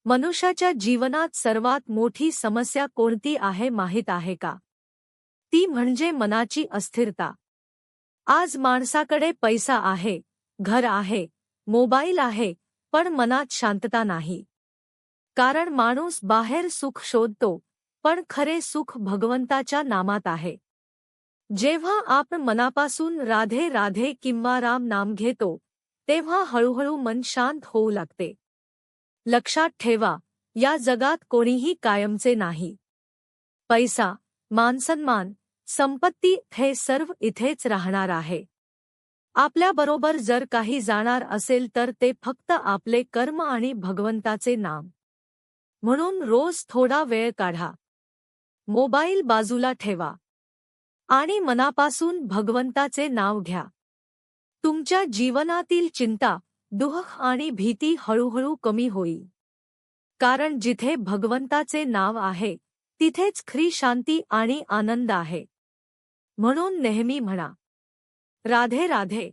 मनुष्याच्या जीवनात सर्वात मोठी समस्या कोणती आहे माहीत आहे का? ती म्हणजे मनाची अस्थिरता. आज माणसाकडे पैसा आहे, घर आहे, मोबाईल आहे, पण मनात शांतता नाही. कारण माणूस बाहेर सुख शोधतो, पण खरे सुख भगवंताच्या नामात आहे. जेव्हा आपण मनापासून राधे राधे किंवा राम नाम घेतो, तेव्हा हळूहळू मन शांत होऊ लागते. लक्षात ठेवा, या जगात कोणीही कायमचे नाही. पैसा, मानसन्मान, संपत्ती हे सर्व इथेच राहणार आहे. आपल्याबरोबर जर काही जाणार असेल तर ते फक्त आपले कर्म आणि भगवंताचे नाम. म्हणून रोज थोडा वेळ काढा. मोबाईल बाजूला ठेवा आणि मनापासून भगवंताचे नाव घ्या. तुमच्या जीवनातील चिंता, दुःख आणि भीती हळूहळू कमी होईल. कारण जिथे भगवंताचे नाव आहे, तिथेच खरी शांती आणि आनंद आहे. म्हणून नेहमी म्हणा, राधे राधे.